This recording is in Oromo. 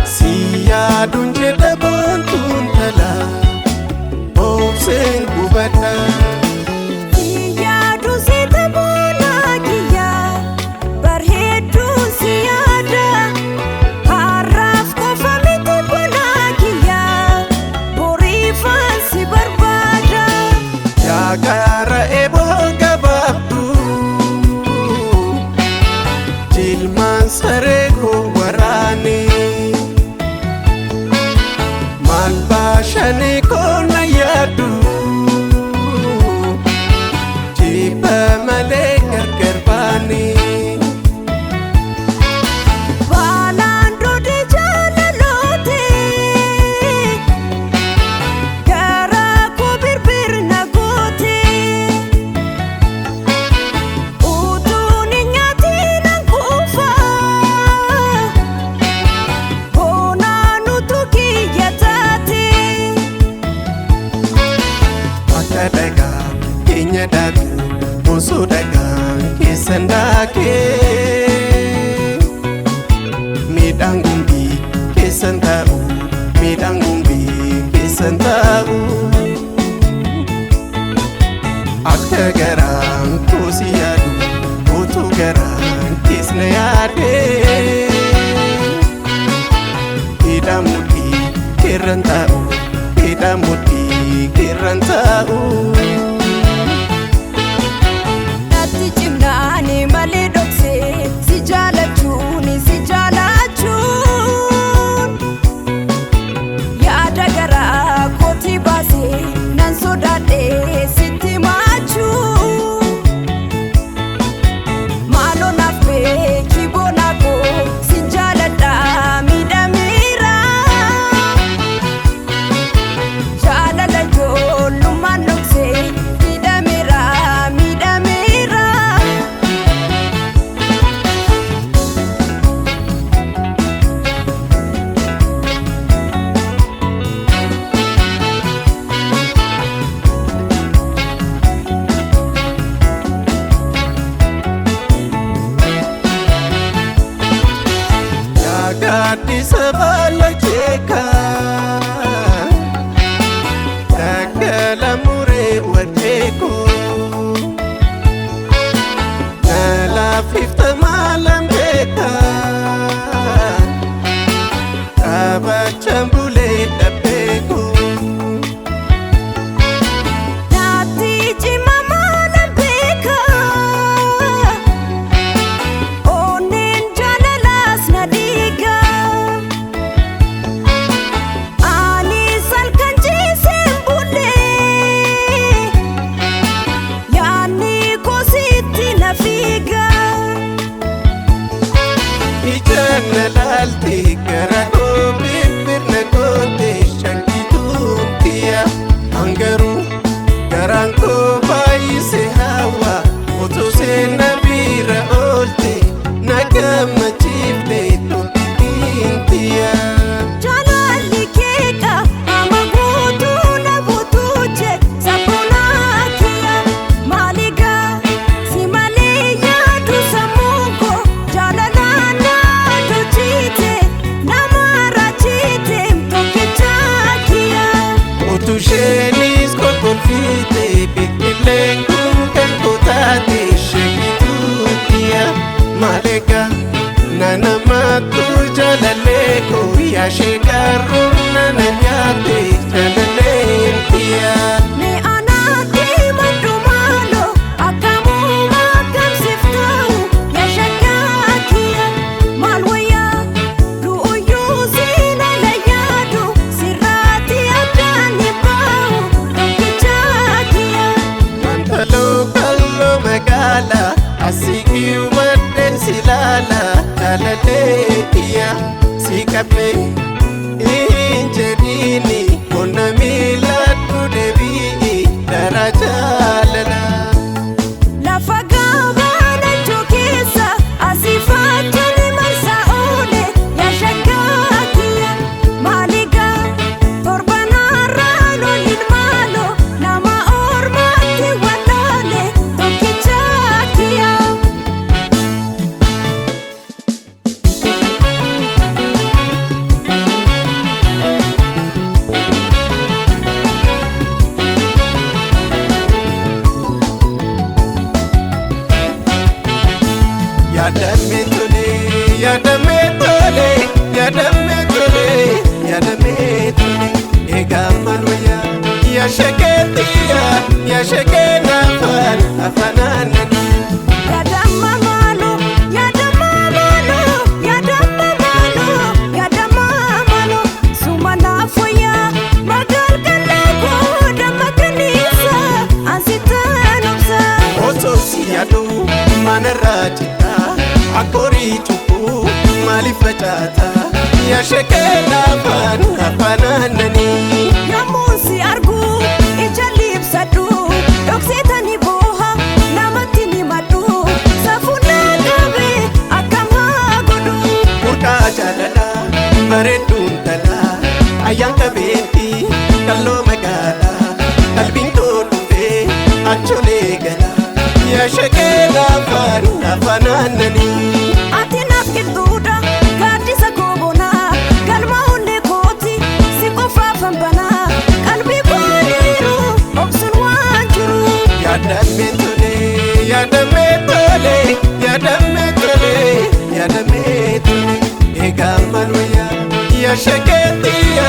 Siya dunje da bontun tala Obsen kubata Siya dunse da bonagiya Barhedu siyada Haraf kofamiti bonagiya Borifan si barbada Ya gara ebo gababdu Jilman sareko warani Malbashani kona yadu Jiba male gargarbani Balando de jalalote Gara ko birbir nagote Utuni nyati nang kufa Bona nutuki yatate Maka daga kenya dagu Musuh daga kesendake Midang gumbi kesentau Midang gumbi kesentau Akka garang kusiyadu Utu garang kisnayade Idamudi kirantau Idamudi kirantau Natti cimnaani malee dhoksee si jaalachuuni si jaalachuun Yaada garaa kooti baasee nan sodaadhee sitti maachuun Maaloo naaf beeki boonaa koo sin jaaladhaa miidhameera Jaalala ijoollummaan dhoksee miidhameera miidhameera Ya gadisa balacheka Dagala mure wadeko Nala fifta malam beka Abachambule dabeko Naatti cima maalan beeka Onneen jaalalaas na dhiiga Anis halkan ciiseen bulle Yaanni koo sitti na fiiga Ijanna lalti gara bibirna kote shankituun tiya Angaru garaan koo baay'ise hawa Utuu seena bira oolte na gammachiifte tuutiin tiya Jaalalli keeka ama guutuu na buutuu je sabboonaa kiyya maaligaa si malee yaadu sammuu koo jaalalaan na dhochiite nama raachite tokkichaa kiyya. Utuu isheenis kolkolfiite biqilleen kun kan kutaate shankituun tiya Maalega nanamatu jaalallee koo yaashee garruun nana nyaate jaalalleen tiya Mee anaatti maddu maaloo akkamuma akkamsifta'u yaa shakkaa kiyya maal wayyaa du'uyyuu siinala yaadu sirraatti addaan hin bahu tokkichaa kiyya. Mantaloo kalloo magaala asiigiyu maddeen silaala jaaladheeyya si qabee hin jedhiini qonna miiladhu deebi'i dara jaalala. Lafa gabaanachuu keessa asii faachanii marsaa oole yaa shaggaa kiyya maaligaa torbanarraa loliin maaloo nama ormaatti wallaale tokkichaa kiyya. Yaadame tole, yaadame tole, yaadame tole, yaadame tole. Egaa maal wayyaa yaa shakeetiya yaa shakeen afaan aananii. Yaadama maaloo yaadama maaloo yaadama maaloo yaadama maaloo suma naafooyaa magaalgalaa kooda makaniisa ansitaan obsa. Osoo si yaaduu manarraa citaa akkorii cubbuu maaliif facaata yaa shakeen afaan aananii. Yommuu si argu ija liibsadhu dhokseetanii booha namatti ni madhu safuunaa qabe akkamaa godhu. Murgaa jaalalaa bareedduun talaa ayyaan qabeetti kalloo magaalaa qalbiin tolfee acholee galaa yaa shakeen afaan aananii. Ati naaf qilxuudha gaaddisa koobonaa galma hundee kooti si qofaafan banaa qalbii kooliiru obsuun waan jiru. Yaadame tole, yaadame tole, yaadame tole, yaadame tole. Egaa maal wayyaa yaa shakeetiya